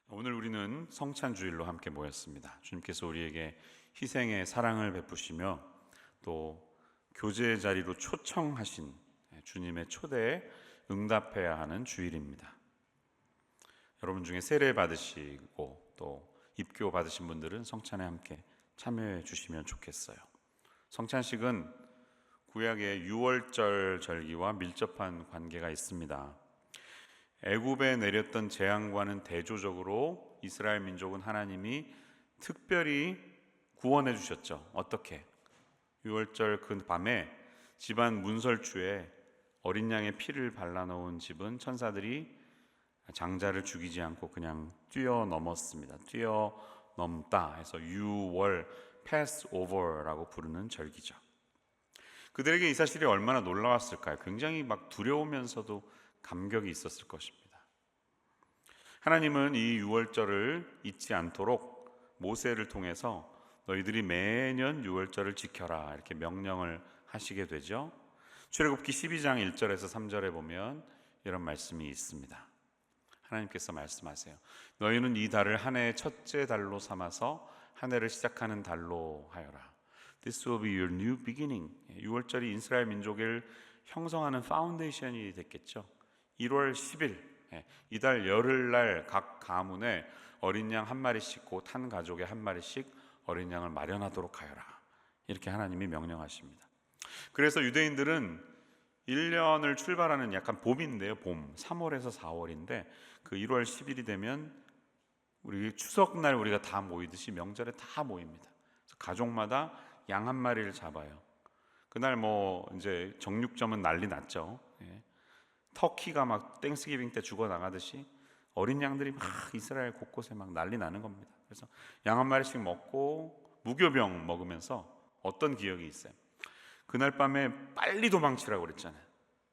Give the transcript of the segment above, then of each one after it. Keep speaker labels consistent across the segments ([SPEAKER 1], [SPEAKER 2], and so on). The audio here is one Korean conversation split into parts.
[SPEAKER 1] 오늘 우리는 성찬주일로 함께 모였습니다. 주님께서 우리에게 희생의 사랑을 베푸시며 또 교제의 자리로 초청하신 주님의 초대에 응답해야 하는 주일입니다. 여러분 중에 세례 받으시고 또 입교 받으신 분들은 성찬에 함께 참여해 주시면 좋겠어요. 성찬식은 구약의 유월절 절기와 밀접한 관계가 있습니다. 애굽에 내렸던 재앙과는 대조적으로 이스라엘 민족은 하나님이 특별히 구원해 주셨죠. 어떻게? 유월절 그 밤에 집안 문설주에 어린 양의 피를 발라놓은 집은 천사들이 장자를 죽이지 않고 그냥 뛰어넘었습니다. 뛰어넘다 해서 유월 패스오버라고 부르는 절기죠. 그들에게 이 사실이 얼마나 놀라웠을까요? 굉장히 막 두려우면서도 감격이 있었을 것입니다. 하나님은 이 유월절을 잊지 않도록 모세를 통해서 너희들이 매년 유월절을 지켜라 이렇게 명령을 하시게 되죠. 출애굽기 12장 1절에서 3절에 보면 이런 말씀이 있습니다. 하나님께서 말씀하세요. 너희는 이 달을 한 해의 첫째 달로 삼아서 한 해를 시작하는 달로 하여라. This will be your new beginning. 유월절이 이스라엘 민족을 형성하는 파운데이션이 됐겠죠. 1월 10일 이달 열흘날 각 가문에 어린 양 한 마리씩 곧 한 가족에 한 마리씩 어린 양을 마련하도록 하여라. 이렇게 하나님이 명령하십니다. 그래서 유대인들은 1년을 출발하는 약간 봄인데요. 봄 3월에서 4월인데 그 1월 10일이 되면 우리 추석날 우리가 다 모이듯이 명절에 다 모입니다. 그래서 가족마다 양 한 마리를 잡아요. 그날 뭐 이제 정육점은 난리 났죠. 터키가 막 땡스기빙 때 죽어 나가듯이 어린 양들이 막 이스라엘 곳곳에 막 난리 나는 겁니다. 그래서 양 한 마리씩 먹고 무교병 먹으면서 어떤 기억이 있어요? 그날 밤에 빨리 도망치라고 그랬잖아요.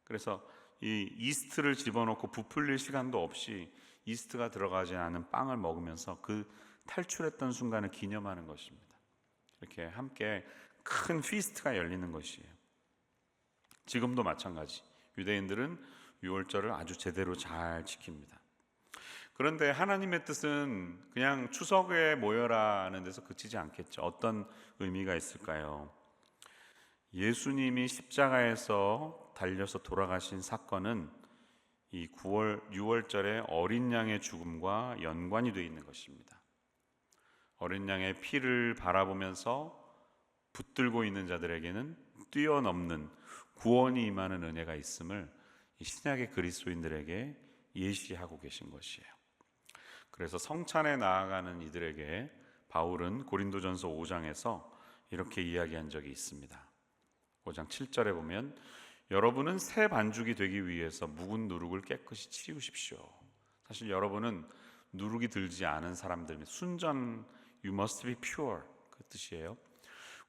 [SPEAKER 1] 그래서 이 이스트를 집어넣고 부풀릴 시간도 없이 이스트가 들어가지 않은 빵을 먹으면서 그 탈출했던 순간을 기념하는 것입니다. 이렇게 함께 큰 피스트가 열리는 것이에요. 지금도 마찬가지. 유대인들은 유월절을 아주 제대로 잘 지킵니다. 그런데 하나님의 뜻은 그냥 추석에 모여라는 데서 그치지 않겠죠. 어떤 의미가 있을까요? 예수님이 십자가에서 달려서 돌아가신 사건은 이 6월절의 어린 양의 죽음과 연관이 되어 있는 것입니다. 어린 양의 피를 바라보면서 붙들고 있는 자들에게는 뛰어넘는 구원이 임하는 은혜가 있음을 이 신약의 그리스도인들에게 예시하고 계신 것이에요. 그래서 성찬에 나아가는 이들에게 바울은 고린도전서 5장에서 이렇게 이야기한 적이 있습니다. 5장 7절에 보면 여러분은 새 반죽이 되기 위해서 묵은 누룩을 깨끗이 치우십시오. 사실 여러분은 누룩이 들지 않은 사람들, 순전 you must be pure 그 뜻이에요.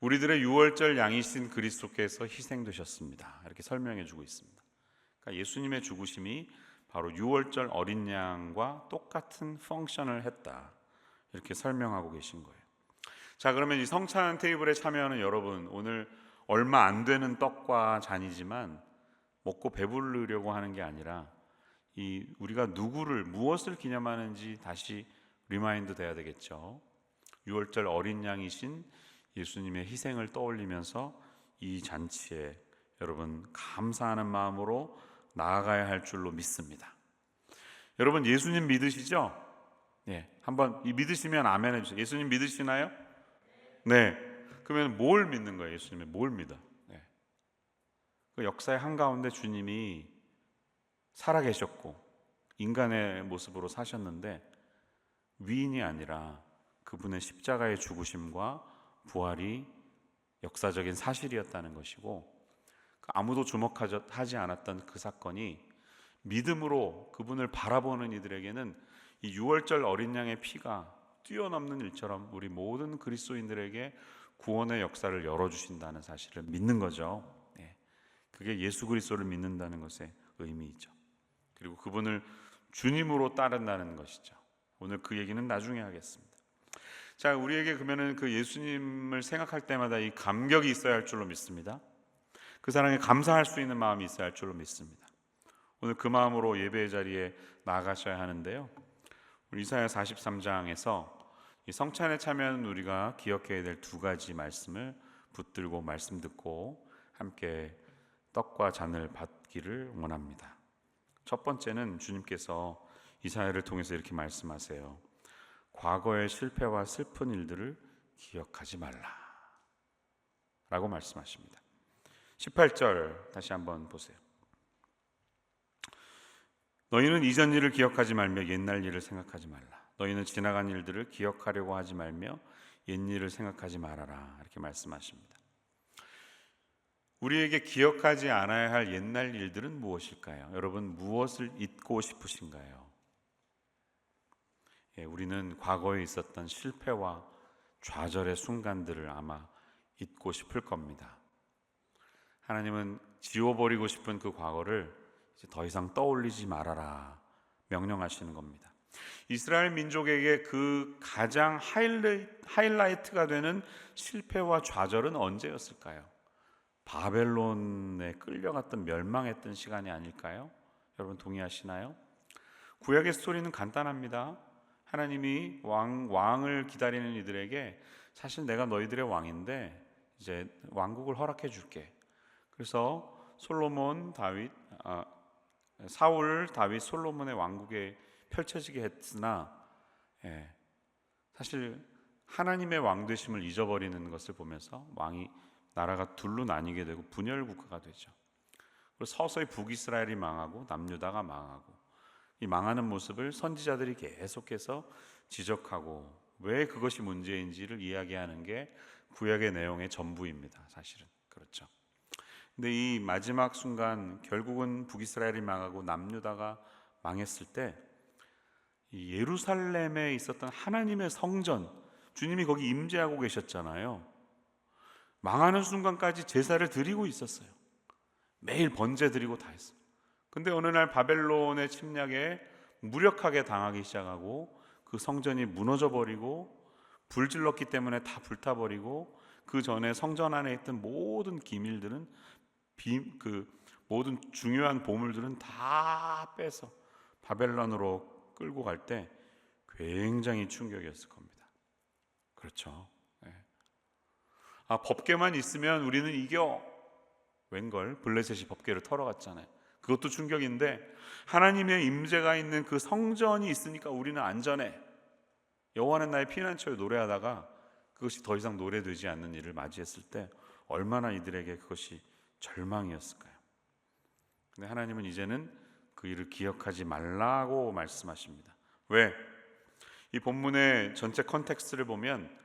[SPEAKER 1] 우리들의 유월절 양이신 그리스도께서 희생되셨습니다. 이렇게 설명해 주고 있습니다. 그러니까 예수님의 죽으심이 바로 유월절 어린 양과 똑같은 펑션을 했다. 이렇게 설명하고 계신 거예요. 자, 그러면 이 성찬 테이블에 참여하는 여러분, 오늘 얼마 안 되는 떡과 잔이지만 먹고 배부르려고 하는 게 아니라 이 우리가 누구를 무엇을 기념하는지 다시 리마인드 돼야 되겠죠. 유월절 어린 양이신 예수님의 희생을 떠올리면서 이 잔치에 여러분 감사하는 마음으로 나아가야 할 줄로 믿습니다. 여러분 예수님 믿으시죠? 네, 한번 믿으시면 아멘 해주세요. 예수님 믿으시나요? 네. 그러면 뭘 믿는 거예요? 예수님이 뭘 믿어? 네. 그 역사의 한가운데 주님이 살아계셨고 인간의 모습으로 사셨는데 위인이 아니라 그분의 십자가의 죽으심과 부활이 역사적인 사실이었다는 것이고 아무도 주목하지 않았던 그 사건이 믿음으로 그분을 바라보는 이들에게는 이 유월절 어린 양의 피가 뛰어넘는 일처럼 우리 모든 그리스도인들에게 구원의 역사를 열어주신다는 사실을 믿는 거죠. 그게 예수 그리스도를 믿는다는 것의 의미이죠. 그리고 그분을 주님으로 따른다는 것이죠. 오늘 그 얘기는 나중에 하겠습니다. 자, 우리에게 그러면은 그 예수님을 생각할 때마다 이 감격이 있어야 할 줄로 믿습니다. 그 사랑에 감사할 수 있는 마음이 있어야 할 줄로 믿습니다. 오늘 그 마음으로 예배의 자리에 나아가셔야 하는데요. 이사야 43장에서 이 성찬에 참여하는 우리가 기억해야 될 두 가지 말씀을 붙들고 말씀 듣고 함께 떡과 잔을 받기를 원합니다. 첫 번째는 주님께서 이사야를 통해서 이렇게 말씀하세요. 과거의 실패와 슬픈 일들을 기억하지 말라 라고 말씀하십니다. 18절 다시 한번 보세요. 너희는 이전 일을 기억하지 말며 옛날 일을 생각하지 말라. 너희는 지나간 일들을 기억하려고 하지 말며 옛 일을 생각하지 말아라. 이렇게 말씀하십니다. 우리에게 기억하지 않아야 할 옛날 일들은 무엇일까요? 여러분, 무엇을 잊고 싶으신가요? 우리는 과거에 있었던 실패와 좌절의 순간들을 아마 잊고 싶을 겁니다. 하나님은 지워버리고 싶은 그 과거를 이제 더 이상 떠올리지 말아라 명령하시는 겁니다. 이스라엘 민족에게 그 가장 하이라이트가 되는 실패와 좌절은 언제였을까요? 바벨론에 끌려갔던 멸망했던 시간이 아닐까요? 여러분 동의하시나요? 구약의 스토리는 간단합니다. 하나님이 왕을 기다리는 이들에게 사실 내가 너희들의 왕인데 이제 왕국을 허락해 줄게. 그래서 사울, 다윗, 솔로몬의 왕국에 펼쳐지게 했으나 사실 하나님의 왕 되심을 잊어버리는 것을 보면서 나라가 둘로 나뉘게 되고 분열 국가가 되죠. 그리고 서서히 북이스라엘이 망하고 남유다가 망하고 이 망하는 모습을 선지자들이 계속해서 지적하고 왜 그것이 문제인지를 이야기하는 게 구약의 내용의 전부입니다. 사실은 그렇죠. 근데 이 마지막 순간 결국은 북이스라엘이 망하고 남유다가 망했을 때 이 예루살렘에 있었던 하나님의 성전, 주님이 거기 임재하고 계셨잖아요. 망하는 순간까지 제사를 드리고 있었어요. 매일 번제 드리고 다 했어요. 근데 어느 날 바벨론의 침략에 무력하게 당하기 시작하고 그 성전이 무너져 버리고 불질렀기 때문에 다 불타버리고 그 전에 성전 안에 있던 모든 기밀들은 모든 중요한 보물들은 다 빼서 바벨론으로 끌고 갈 때 굉장히 충격이었을 겁니다. 그렇죠. 법궤만 있으면 우리는 이겨. 웬걸 블레셋이 법궤를 털어갔잖아요. 그것도 충격인데 하나님의 임재가 있는 그 성전이 있으니까 우리는 안전해. 여호와는 나의 피난처에 노래하다가 그것이 더 이상 노래되지 않는 일을 맞이했을 때 얼마나 이들에게 그것이 절망이었을까요? 근데 하나님은 이제는 그 일을 기억하지 말라고 말씀하십니다. 왜? 이 본문의 전체 컨텍스트를 보면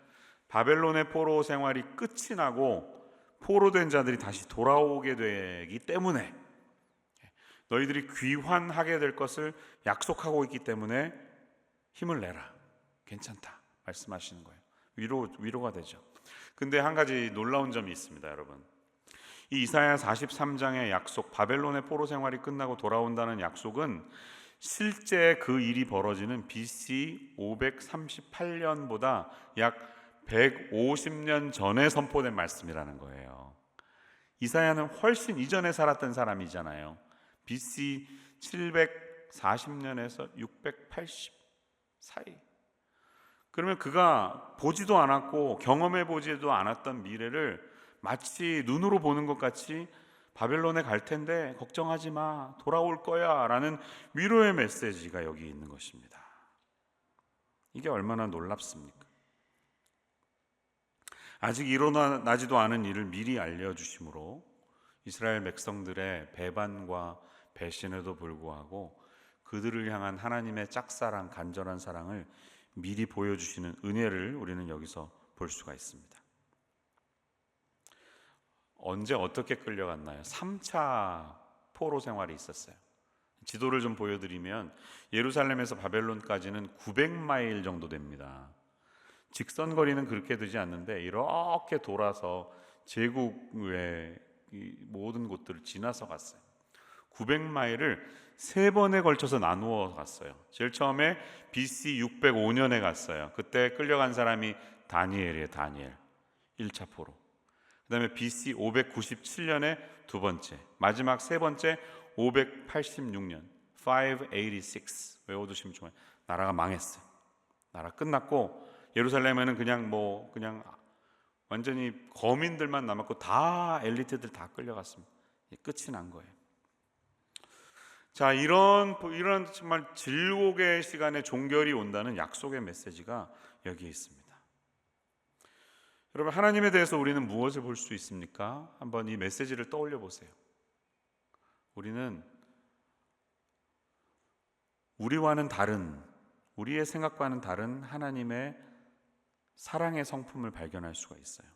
[SPEAKER 1] 바벨론의 포로 생활이 끝이 나고 포로된 자들이 다시 돌아오게 되기 때문에 너희들이 귀환하게 될 것을 약속하고 있기 때문에 힘을 내라. 괜찮다. 말씀하시는 거예요. 위로가 되죠. 근데 한 가지 놀라운 점이 있습니다, 여러분. 이 이사야 43장의 약속, 바벨론의 포로 생활이 끝나고 돌아온다는 약속은 실제 그 일이 벌어지는 BC 538년보다 약 150년 전에 선포된 말씀이라는 거예요. 이사야는 훨씬 이전에 살았던 사람이잖아요. BC 740년에서 680 사이. 그러면 그가 보지도 않았고 경험해 보지도 않았던 미래를 마치 눈으로 보는 것 같이 바벨론에 갈 텐데 걱정하지 마, 돌아올 거야 라는 위로의 메시지가 여기 있는 것입니다. 이게 얼마나 놀랍습니까? 아직 일어나지도 않은 일을 미리 알려주심으로 이스라엘 백성들의 배반과 배신에도 불구하고 그들을 향한 하나님의 짝사랑, 간절한 사랑을 미리 보여주시는 은혜를 우리는 여기서 볼 수가 있습니다. 언제 어떻게 끌려갔나요? 3차 포로 생활이 있었어요. 지도를 좀 보여드리면 예루살렘에서 바벨론까지는 900마일 정도 됩니다. 직선거리는 그렇게 되지 않는데 이렇게 돌아서 제국의 모든 곳들을 지나서 갔어요. 900마일을 3번에 걸쳐서 나누어 갔어요. 제일 처음에 BC 605년에 갔어요. 그때 끌려간 사람이 다니엘이에요. 다니엘 1차 포로. 그 다음에 BC 597년에 두 번째, 마지막 세 번째 586년 586 외워두시면 좋아요. 나라가 망했어요. 나라 끝났고 예루살렘에는 그냥 완전히 거민들만 남았고 다 엘리트들 다 끌려갔습니다. 끝이 난 거예요. 자, 이런 정말 질곡의 시간에 종결이 온다는 약속의 메시지가 여기에 있습니다. 여러분, 하나님에 대해서 우리는 무엇을 볼 수 있습니까? 한번 이 메시지를 떠올려 보세요. 우리는 우리의 생각과는 다른 하나님의 사랑의 성품을 발견할 수가 있어요.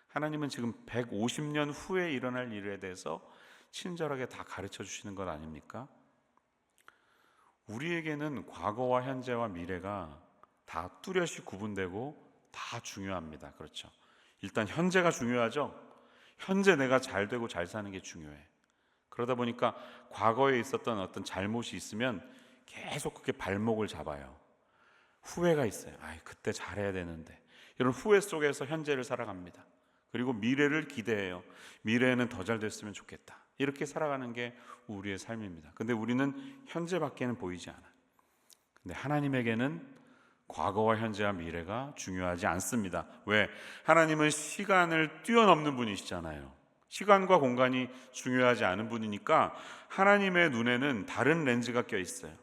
[SPEAKER 1] 하나님은 지금 150년 후에 일어날 일에 대해서 친절하게 다 가르쳐 주시는 것 아닙니까? 우리에게는 과거와 현재와 미래가 다 뚜렷이 구분되고 다 중요합니다. 그렇죠? 일단 현재가 중요하죠. 현재 내가 잘 되고 잘 사는 게 중요해. 그러다 보니까 과거에 있었던 어떤 잘못이 있으면 계속 그게 발목을 잡아요. 후회가 있어요. 그때 잘해야 되는데. 이런 후회 속에서 현재를 살아갑니다. 그리고 미래를 기대해요. 미래에는 더 잘 됐으면 좋겠다. 이렇게 살아가는 게 우리의 삶입니다. 근데 우리는 현재밖에는 보이지 않아요. 근데 하나님에게는 과거와 현재와 미래가 중요하지 않습니다. 왜? 하나님은 시간을 뛰어넘는 분이시잖아요. 시간과 공간이 중요하지 않은 분이니까 하나님의 눈에는 다른 렌즈가 껴 있어요.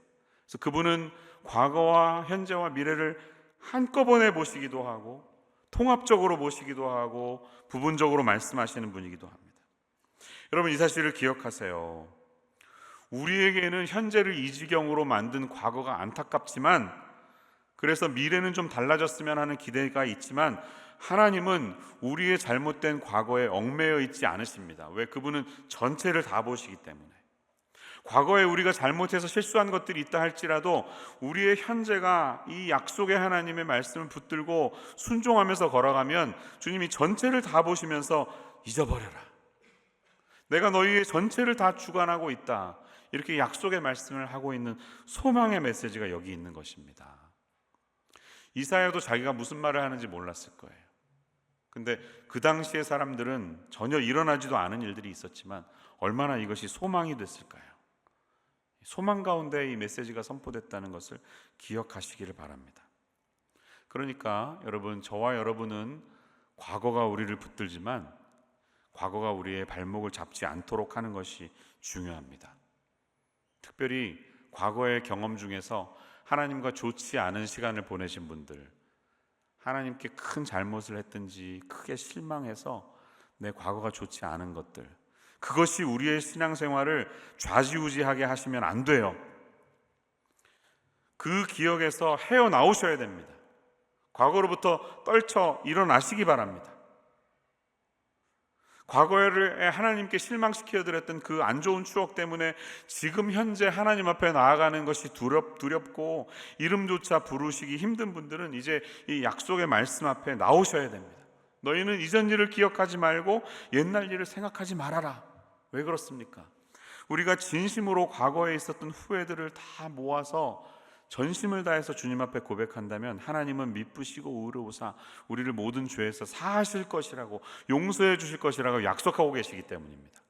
[SPEAKER 1] 그래서 그분은 과거와 현재와 미래를 한꺼번에 보시기도 하고 통합적으로 보시기도 하고 부분적으로 말씀하시는 분이기도 합니다. 여러분, 이 사실을 기억하세요. 우리에게는 현재를 이 지경으로 만든 과거가 안타깝지만, 그래서 미래는 좀 달라졌으면 하는 기대가 있지만, 하나님은 우리의 잘못된 과거에 얽매여 있지 않으십니다. 왜? 그분은 전체를 다 보시기 때문에. 과거에 우리가 잘못해서 실수한 것들이 있다 할지라도 우리의 현재가 이 약속의 하나님의 말씀을 붙들고 순종하면서 걸어가면 주님이 전체를 다 보시면서 잊어버려라, 내가 너희의 전체를 다 주관하고 있다, 이렇게 약속의 말씀을 하고 있는 소망의 메시지가 여기 있는 것입니다. 이사야도 자기가 무슨 말을 하는지 몰랐을 거예요. 근데 그 당시의 사람들은 전혀 일어나지도 않은 일들이 있었지만 얼마나 이것이 소망이 됐을까요? 소망 가운데 이 메시지가 선포됐다는 것을 기억하시기를 바랍니다. 그러니까 여러분, 저와 여러분은 과거가 우리를 붙들지만 과거가 우리의 발목을 잡지 않도록 하는 것이 중요합니다. 특별히 과거의 경험 중에서 하나님과 좋지 않은 시간을 보내신 분들, 하나님께 큰 잘못을 했든지 크게 실망해서 내 과거가 좋지 않은 것들, 그것이 우리의 신앙생활을 좌지우지하게 하시면 안 돼요. 그 기억에서 헤어나오셔야 됩니다. 과거로부터 떨쳐 일어나시기 바랍니다. 과거에 하나님께 실망시켜드렸던 그 안 좋은 추억 때문에 지금 현재 하나님 앞에 나아가는 것이 두렵고 이름조차 부르시기 힘든 분들은 이제 이 약속의 말씀 앞에 나오셔야 됩니다. 너희는 이전 일을 기억하지 말고 옛날 일을 생각하지 말아라. 왜 그렇습니까? 우리가 진심으로 과거에 있었던 후회들을 다 모아서 전심을 다해서 주님 앞에 고백한다면 하나님은 미쁘시고 의로우사 우리를 모든 죄에서 사하실 것이라고, 용서해 주실 것이라고 약속하고 계시기 때문입니다.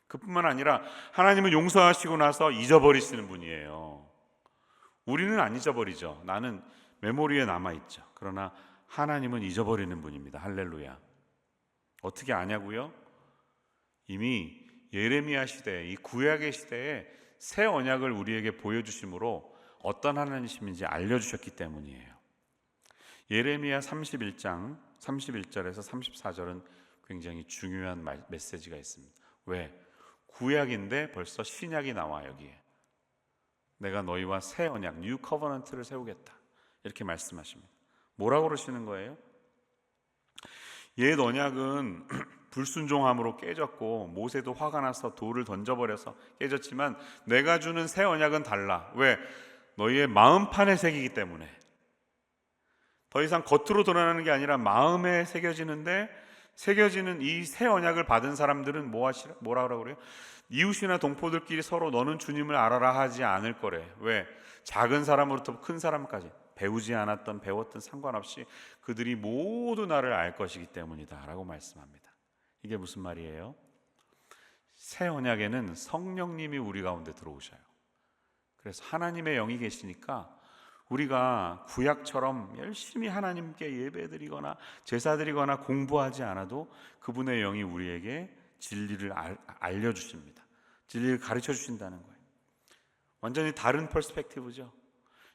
[SPEAKER 1] 그뿐만 아니라 하나님은 용서하시고 나서 잊어버리시는 분이에요. 우리는 안 잊어버리죠. 나는 메모리에 남아있죠. 그러나 하나님은 잊어버리는 분입니다. 할렐루야. 어떻게 아냐고요? 이미 예레미야 시대, 이 구약의 시대에 새 언약을 우리에게 보여주심으로 어떤 하나님이신지 알려주셨기 때문이에요. 예레미야 31장 31절에서 34절은 굉장히 중요한 메시지가 있습니다. 왜? 구약인데 벌써 신약이 나와. 여기에 내가 너희와 새 언약, 뉴 커버넌트를 세우겠다, 이렇게 말씀하십니다. 뭐라고 그러시는 거예요? 옛 언약은 불순종함으로 깨졌고 모세도 화가 나서 돌을 던져버려서 깨졌지만 내가 주는 새 언약은 달라. 왜? 너희의 마음판에 새기기 때문에. 더 이상 겉으로 드러나는 게 아니라 마음에 새겨지는데, 새겨지는 이 새 언약을 받은 사람들은 뭐라 그래요? 이웃이나 동포들끼리 서로 너는 주님을 알아라 하지 않을 거래. 왜? 작은 사람으로부터 큰 사람까지 배우지 않았던 배웠던 상관없이 그들이 모두 나를 알 것이기 때문이다 라고 말씀합니다. 이게 무슨 말이에요? 새 언약에는 성령님이 우리 가운데 들어오셔요. 그래서 하나님의 영이 계시니까 우리가 구약처럼 열심히 하나님께 예배드리거나 제사드리거나 공부하지 않아도 그분의 영이 우리에게 진리를 알려주십니다. 진리를 가르쳐 주신다는 거예요. 완전히 다른 퍼스펙티브죠.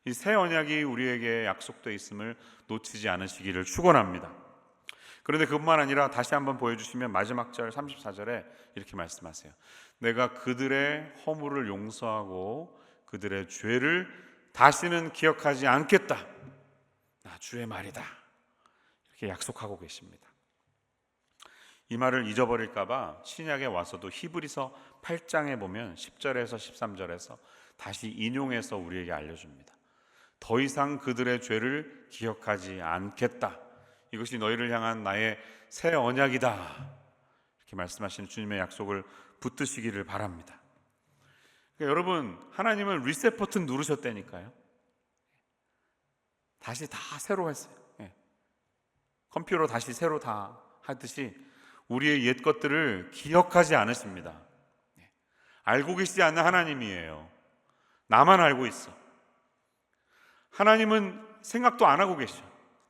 [SPEAKER 1] 이 새 언약이 우리에게 약속되어 있음을 놓치지 않으시기를 축원합니다. 그런데 그뿐만 아니라 다시 한번 보여주시면 마지막 절 34절에 이렇게 말씀하세요. 내가 그들의 허물을 용서하고 그들의 죄를 다시는 기억하지 않겠다. 나 주의 말이다. 이렇게 약속하고 계십니다. 이 말을 잊어버릴까 봐 신약에 와서도 히브리서 8장에 보면 10절에서 13절에서 다시 인용해서 우리에게 알려줍니다. 더 이상 그들의 죄를 기억하지 않겠다. 이것이 너희를 향한 나의 새 언약이다. 이렇게 말씀하시는 주님의 약속을 붙드시기를 바랍니다. 그러니까 여러분, 하나님은 리셋 버튼 누르셨다니까요. 다시 다 새로 했어요. 컴퓨터 다시 새로 다 하듯이 우리의 옛 것들을 기억하지 않으십니다. 알고 계시지 않는 하나님이에요. 나만 알고 있어. 하나님은 생각도 안 하고 계셔.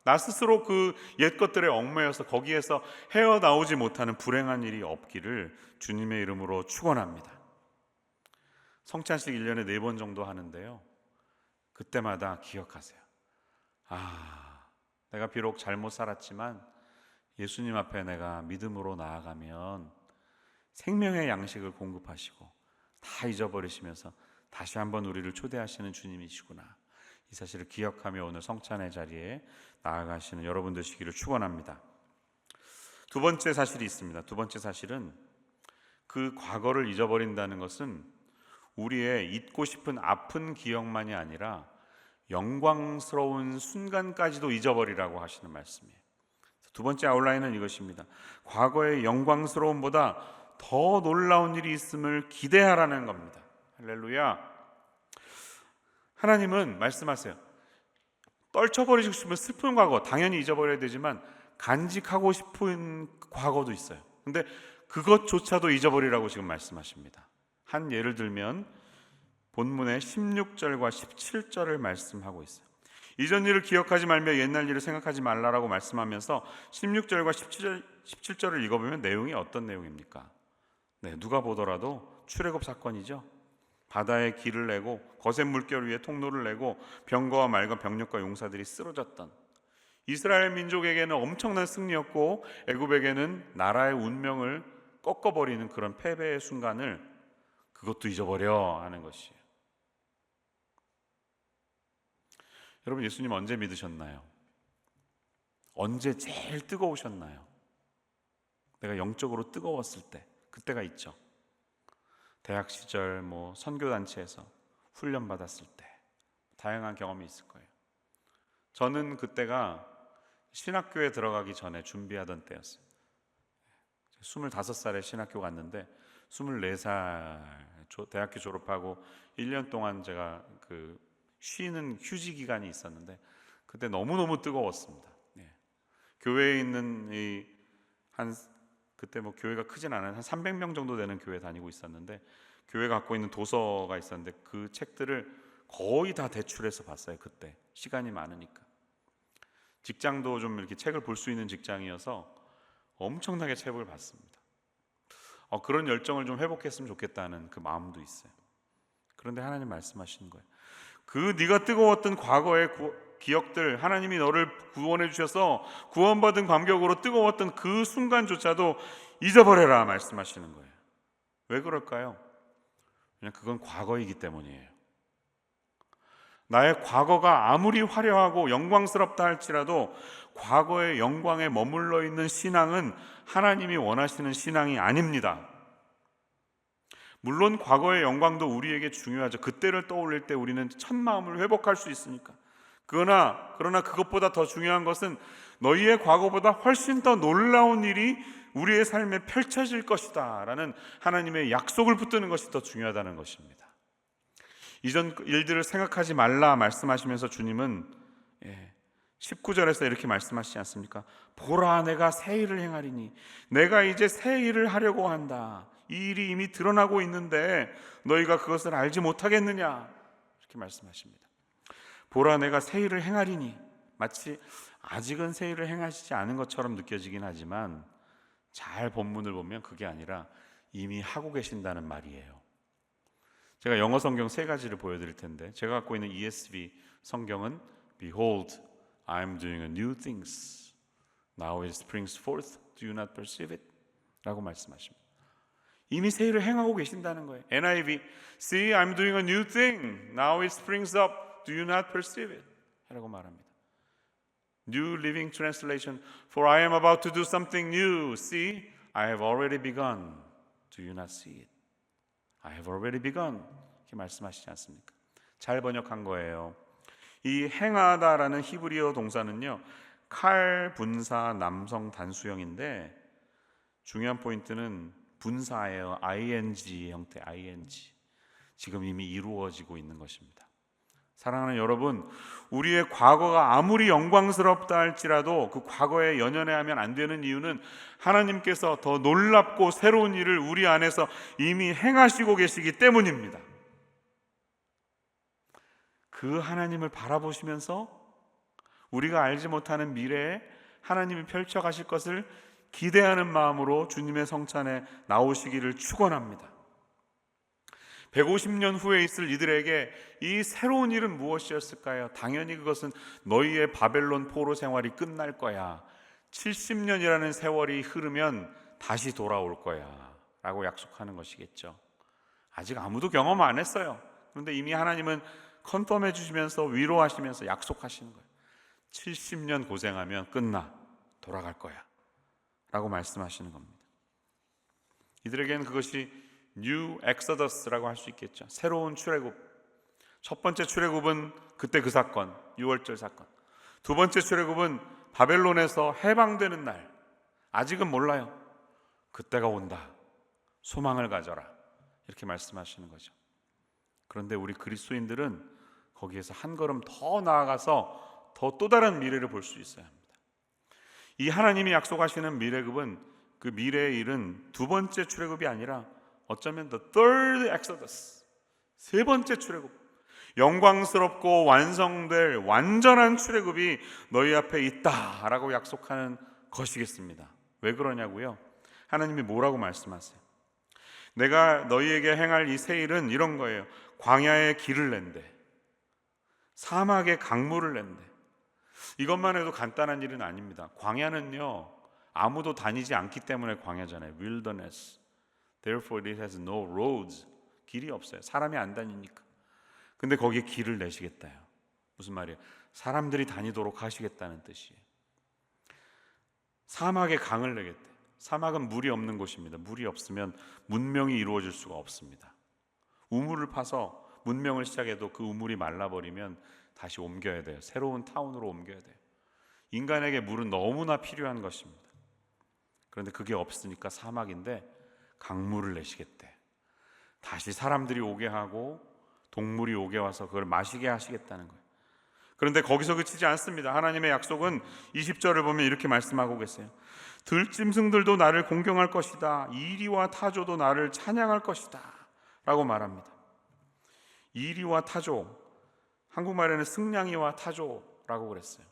[SPEAKER 1] 나 스스로 그 옛 것들에 얽매여서 거기에서 헤어나오지 못하는 불행한 일이 없기를 주님의 이름으로 축원합니다. 성찬식 1년에 4번 정도 하는데요, 그때마다 기억하세요. 내가 비록 잘못 살았지만 예수님 앞에 내가 믿음으로 나아가면 생명의 양식을 공급하시고 다 잊어버리시면서 다시 한번 우리를 초대하시는 주님이시구나, 이 사실을 기억하며 오늘 성찬의 자리에 나아가시는 여러분 되시기를 축원합니다. 두 번째 사실이 있습니다. 두 번째 사실은 그 과거를 잊어버린다는 것은 우리의 잊고 싶은 아픈 기억만이 아니라 영광스러운 순간까지도 잊어버리라고 하시는 말씀이에요. 두 번째 아웃라인은 이것입니다. 과거의 영광스러움보다 더 놀라운 일이 있음을 기대하라는 겁니다. 할렐루야. 하나님은 말씀하세요. 떨쳐버리고 싶은 슬픈 과거 당연히 잊어버려야 되지만 간직하고 싶은 과거도 있어요. 근데 그것조차도 잊어버리라고 지금 말씀하십니다. 한 예를 들면 본문의 16절과 17절을 말씀하고 있어요. 이전 일을 기억하지 말며 옛날 일을 생각하지 말라라고 말씀하면서 16절과 17절을 읽어보면 내용이 어떤 내용입니까? 누가 보더라도 출애굽 사건이죠. 바다에 길을 내고 거센 물결 위에 통로를 내고 병거와 말과 병력과 용사들이 쓰러졌던 이스라엘 민족에게는 엄청난 승리였고 애굽에게는 나라의 운명을 꺾어버리는 그런 패배의 순간을 그것도 잊어버려 하는 것이에요. 여러분, 예수님 언제 믿으셨나요? 언제 제일 뜨거우셨나요? 내가 영적으로 뜨거웠을 때, 그때가 있죠. 대학 시절 선교단체에서 훈련 받았을 때 다양한 경험이 있을 거예요. 저는 그때가 신학교에 들어가기 전에 준비하던 때였어요. 25살에 신학교 갔는데 24살 대학교 졸업하고 1년 동안 제가 쉬는 휴지 기간이 있었는데 그때 너무너무 뜨거웠습니다. 교회에 있는 그때 교회가 크진 않아요. 한 300명 정도 되는 교회 다니고 있었는데 교회가 갖고 있는 도서가 있었는데 그 책들을 거의 다 대출해서 봤어요. 그때 시간이 많으니까. 직장도 좀 이렇게 책을 볼 수 있는 직장이어서 엄청나게 책을 봤습니다. 그런 열정을 좀 회복했으면 좋겠다는 그 마음도 있어요. 그런데 하나님 말씀하시는 거예요. 네가 뜨거웠던 과거의 기억들, 하나님이 너를 구원해 주셔서 구원받은 감격으로 뜨거웠던 그 순간조차도 잊어버려라 말씀하시는 거예요. 왜 그럴까요? 그냥 그건 과거이기 때문이에요. 나의 과거가 아무리 화려하고 영광스럽다 할지라도 과거의 영광에 머물러 있는 신앙은 하나님이 원하시는 신앙이 아닙니다. 물론 과거의 영광도 우리에게 중요하죠. 그때를 떠올릴 때 우리는 첫 마음을 회복할 수 있으니까. 그러나 그것보다 더 중요한 것은 너희의 과거보다 훨씬 더 놀라운 일이 우리의 삶에 펼쳐질 것이다 라는 하나님의 약속을 붙드는 것이 더 중요하다는 것입니다. 이전 일들을 생각하지 말라 말씀하시면서 주님은 19절에서 이렇게 말씀하시지 않습니까? 보라, 내가 새 일을 행하리니 내가 이제 새 일을 하려고 한다. 이 일이 이미 드러나고 있는데 너희가 그것을 알지 못하겠느냐, 이렇게 말씀하십니다. 보라, 내가 새 일을 행하리니. 마치 아직은 새 일을 행하시지 않은 것처럼 느껴지긴 하지만 잘 본문을 보면 그게 아니라 이미 하고 계신다는 말이에요. 제가 영어 성경 세 가지를 보여드릴 텐데, 제가 갖고 있는 ESV 성경은 Behold, I am doing a new things. Now it springs forth. Do you not perceive it? 라고 말씀하십니다. 이미 새 일을 행하고 계신다는 거예요. NIV, See, I'm doing a new thing. Now it springs up. Do you not perceive it? 라고 말합니다. New Living Translation, For I am about to do something new. See, I have already begun. Do you not see it? I have already begun. 이렇게 말씀하시지 않습니까? 잘 번역한 거예요. 이 행하다라는 히브리어 동사는요, 칼, 분사, 남성 단수형인데 중요한 포인트는 분사예요. ing 형태, ing. 지금 이미 이루어지고 있는 것입니다. 사랑하는 여러분, 우리의 과거가 아무리 영광스럽다 할지라도 그 과거에 연연해하면 안 되는 이유는 하나님께서 더 놀랍고 새로운 일을 우리 안에서 이미 행하시고 계시기 때문입니다. 그 하나님을 바라보시면서 우리가 알지 못하는 미래에 하나님이 펼쳐가실 것을 기대하는 마음으로 주님의 성찬에 나오시기를 축원합니다. 150년 후에 있을 이들에게 이 새로운 일은 무엇이었을까요? 당연히 그것은 너희의 바벨론 포로 생활이 끝날 거야. 70년이라는 세월이 흐르면 다시 돌아올 거야 라고 약속하는 것이겠죠. 아직 아무도 경험 안 했어요. 그런데 이미 하나님은 컨펌해 주시면서 위로하시면서 약속하시는 거예요. 70년 고생하면 끝나, 돌아갈 거야 라고 말씀하시는 겁니다. 이들에게는 그것이 New Exodus라고 할 수 있겠죠. 새로운 출애굽. 첫 번째 출애굽은 그때 그 사건, 6월절 사건. 두 번째 출애굽은 바벨론에서 해방되는 날. 아직은 몰라요. 그때가 온다. 소망을 가져라. 이렇게 말씀하시는 거죠. 그런데 우리 그리스도인들은 거기에서 한 걸음 더 나아가서 더 또 다른 미래를 볼 수 있어야 합니다. 이 하나님이 약속하시는 미래급은, 그 미래의 일은 두 번째 출애굽이 아니라 어쩌면 the third exodus, 세 번째 출애굽, 영광스럽고 완성될 완전한 출애굽이 너희 앞에 있다라고 약속하는 것이겠습니다. 왜 그러냐고요? 하나님이 뭐라고 말씀하세요? 내가 너희에게 행할 이 새 일은 이런 거예요. 광야에 길을 낸대, 사막에 강물을 낸대. 이것만 해도 간단한 일은 아닙니다. 광야는요, 아무도 다니지 않기 때문에 광야잖아요. wilderness. Therefore it has no roads. 길이 없어요. 사람이 안 다니니까. 근데 거기에 길을 내시겠다요. 무슨 말이에요? 사람들이 다니도록 하시겠다는 뜻이에요. 사막에 강을 내겠대. 사막은 물이 없는 곳입니다. 물이 없으면 문명이 이루어질 수가 없습니다. 우물을 파서 문명을 시작해도 그 우물이 말라버리면 다시 옮겨야 돼요. 새로운 타운으로 옮겨야 돼요. 인간에게 물은 너무나 필요한 것입니다. 그런데 그게 없으니까 사막인데 강물을 내시겠대. 다시 사람들이 오게 하고 동물이 오게 와서 그걸 마시게 하시겠다는 거예요. 그런데 거기서 그치지 않습니다. 하나님의 약속은 20절을 보면 이렇게 말씀하고 계세요. 들짐승들도 나를 공경할 것이다. 이리와 타조도 나를 찬양할 것이다 라고 말합니다. 이리와 타조, 한국말에는 승냥이와 타조라고 그랬어요.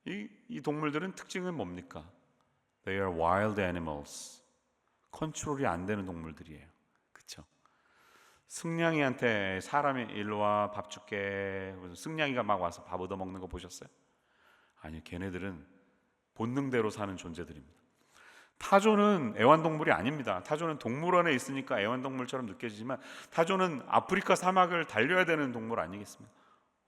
[SPEAKER 1] 이 동물들은 특징은 뭡니까? They are wild animals. 컨트롤이 안 되는 동물들이에요. 그렇죠? 승냥이한테 사람이 일로 와 밥 줄게, 승냥이가 막 와서 밥 얻어먹는 거 보셨어요? 아니, 걔네들은 본능대로 사는 존재들입니다. 타조는 애완동물이 아닙니다. 타조는 동물원에 있으니까 애완동물처럼 느껴지지만 타조는 아프리카 사막을 달려야 되는 동물 아니겠습니까?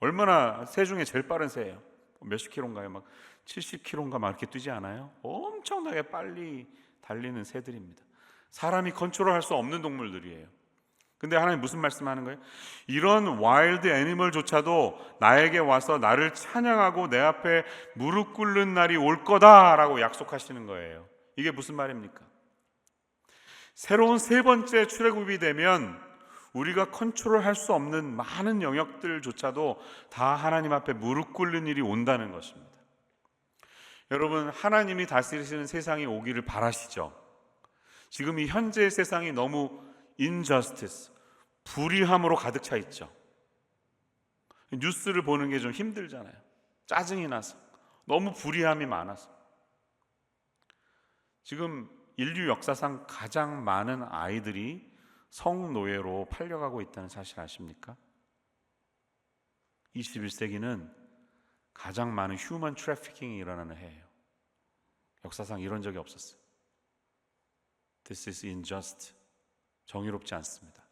[SPEAKER 1] 얼마나 새 중에 제일 빠른 새예요. 몇십 킬로인가요? 막 70킬로인가 막 이렇게 뛰지 않아요? 엄청나게 빨리 달리는 새들입니다. 사람이 컨트롤할 수 없는 동물들이에요. 근데 하나님 무슨 말씀하는 거예요? 이런 와일드 애니멀조차도 나에게 와서 나를 찬양하고 내 앞에 무릎 꿇는 날이 올 거다라고 약속하시는 거예요. 이게 무슨 말입니까? 새로운 세 번째 출애굽이 되면 우리가 컨트롤할 수 없는 많은 영역들조차도 다 하나님 앞에 무릎 꿇는 일이 온다는 것입니다. 여러분, 하나님이 다스리시는 세상이 오기를 바라시죠? 지금 이 현재의 세상이 너무 injustice, 불의함으로 가득 차 있죠. 뉴스를 보는 게 좀 힘들잖아요. 짜증이 나서, 너무 불이함이 많아서. 지금 인류 역사상 가장 많은 아이들이 성노예로 팔려가고 있다는 사실 아십니까? 21세기는 가장 많은 휴먼 트래피킹이 일어나는 해예요. 역사상 이런 적이 없었어요. This is unjust. 정의롭지 않습니다.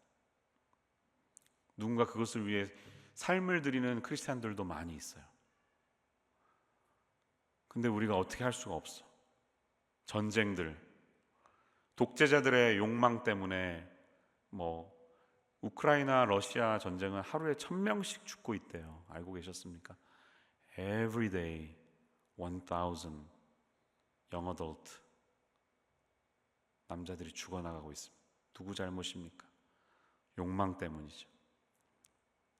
[SPEAKER 1] 누군가 그것을 위해 삶을 드리는 크리스찬들도 많이 있어요. 근데 우리가 어떻게 할 수가 없어. 전쟁들, 독재자들의 욕망 때문에 우크라이나 러시아 전쟁은 하루에 1000명씩 죽고 있대요. 알고 계셨습니까? Every day 1000 young adult 남자들이 죽어나가고 있습니다. 누구 잘못입니까? 욕망 때문이죠.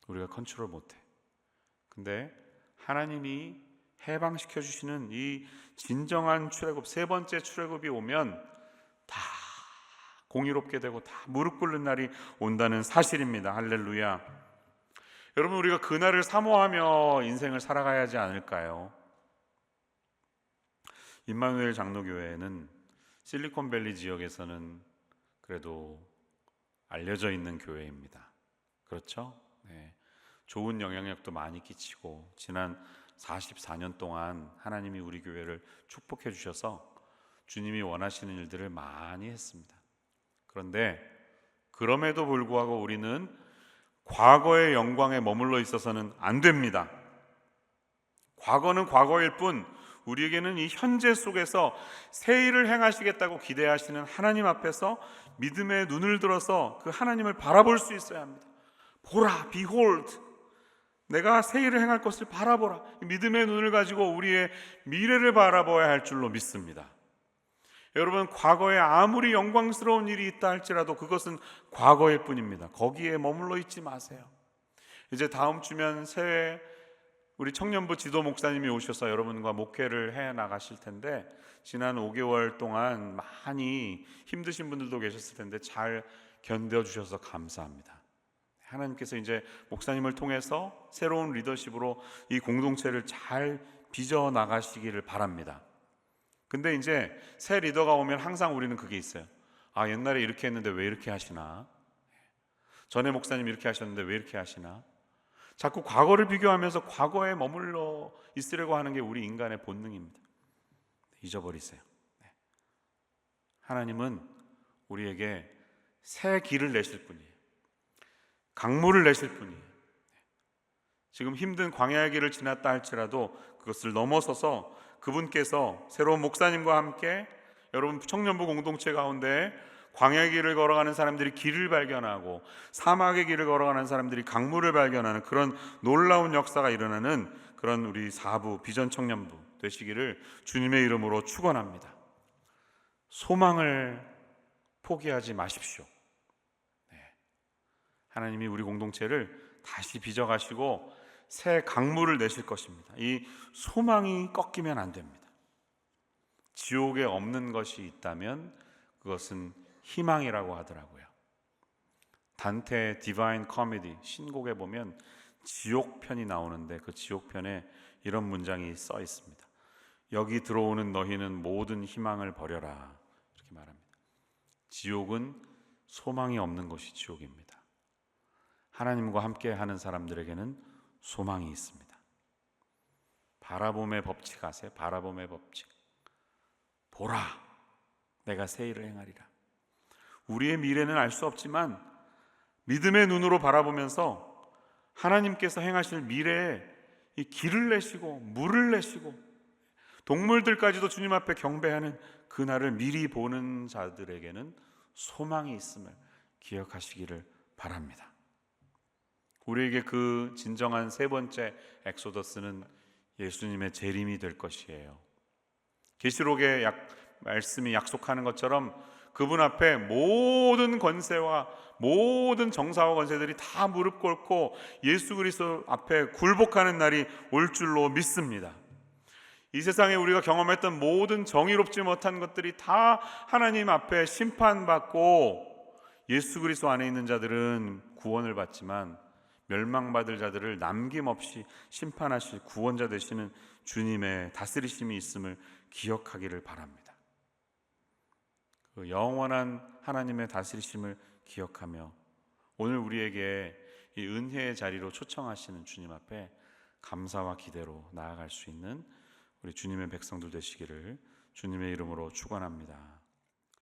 [SPEAKER 1] 우리가 컨트롤 못해. 근데 하나님이 해방시켜 주시는 이 진정한 출애굽, 세 번째 출애굽이 오면 다 공의롭게 되고 다 무릎 꿇는 날이 온다는 사실입니다. 할렐루야. 여러분, 우리가 그날을 사모하며 인생을 살아가야 하지 않을까요? 임마누엘 장로교회는 실리콘밸리 지역에서는 그래도 알려져 있는 교회입니다. 그렇죠? 네. 좋은 영향력도 많이 끼치고 지난 44년 동안 하나님이 우리 교회를 축복해 주셔서 주님이 원하시는 일들을 많이 했습니다. 그런데 그럼에도 불구하고 우리는 과거의 영광에 머물러 있어서는 안 됩니다. 과거는 과거일 뿐 우리에게는 이 현재 속에서 새 일을 행하시겠다고 기대하시는 하나님 앞에서 믿음의 눈을 들어서 그 하나님을 바라볼 수 있어야 합니다. 보라, behold, 내가 새 일을 행할 것을 바라보라. 믿음의 눈을 가지고 우리의 미래를 바라봐야 할 줄로 믿습니다. 여러분, 과거에 아무리 영광스러운 일이 있다 할지라도 그것은 과거일 뿐입니다. 거기에 머물러 있지 마세요. 이제 다음 주면 새해 우리 청년부 지도 목사님이 오셔서 여러분과 목회를 해 나가실 텐데 지난 5개월 동안 많이 힘드신 분들도 계셨을 텐데 잘 견뎌주셔서 감사합니다. 하나님께서 이제 목사님을 통해서 새로운 리더십으로 이 공동체를 잘 빚어 나가시기를 바랍니다. 근데 이제 새 리더가 오면 항상 우리는 그게 있어요. 아, 옛날에 이렇게 했는데 왜 이렇게 하시나? 전에 목사님 이렇게 하셨는데 왜 이렇게 하시나? 자꾸 과거를 비교하면서 과거에 머물러 있으려고 하는 게 우리 인간의 본능입니다. 잊어버리세요. 하나님은 우리에게 새 길을 내실 분이에요. 강물을 내실 분이에요. 지금 힘든 광야의 길을 지났다 할지라도 그것을 넘어서서 그분께서 새로운 목사님과 함께 여러분 청년부 공동체 가운데 광야의 길을 걸어가는 사람들이 길을 발견하고 사막의 길을 걸어가는 사람들이 강물을 발견하는 그런 놀라운 역사가 일어나는 그런 우리 사부 비전 청년부 되시기를 주님의 이름으로 축원합니다. 소망을 포기하지 마십시오. 하나님이 우리 공동체를 다시 빚어가시고 새 강물을 내실 것입니다. 이 소망이 꺾이면 안 됩니다. 지옥에 없는 것이 있다면 그것은 희망이라고 하더라고요. 단테의 디바인 코미디 신곡에 보면 지옥편이 나오는데 그 지옥편에 이런 문장이 써 있습니다. 여기 들어오는 너희는 모든 희망을 버려라. 이렇게 말합니다. 지옥은 소망이 없는 것이 지옥입니다. 하나님과 함께 하는 사람들에게는 소망이 있습니다. 바라봄의 법칙 아세요? 바라봄의 법칙. 보라, 내가 새 일을 행하리라. 우리의 미래는 알 수 없지만 믿음의 눈으로 바라보면서 하나님께서 행하실 미래에 이 길을 내시고 물을 내시고 동물들까지도 주님 앞에 경배하는 그날을 미리 보는 자들에게는 소망이 있음을 기억하시기를 바랍니다. 우리에게 그 진정한 세 번째 엑소더스는 예수님의 재림이 될 것이에요. 계시록의 말씀이 약속하는 것처럼 그분 앞에 모든 권세와 모든 정사와 권세들이 다 무릎 꿇고 예수 그리스도 앞에 굴복하는 날이 올 줄로 믿습니다. 이 세상에 우리가 경험했던 모든 정의롭지 못한 것들이 다 하나님 앞에 심판받고 예수 그리스도 안에 있는 자들은 구원을 받지만 멸망받을 자들을 남김없이 심판하실 구원자 되시는 주님의 다스리심이 있음을 기억하기를 바랍니다. 그 영원한 하나님의 다스리심을 기억하며 오늘 우리에게 이 은혜의 자리로 초청하시는 주님 앞에 감사와 기대로 나아갈 수 있는 우리 주님의 백성들 되시기를 주님의 이름으로 축원합니다.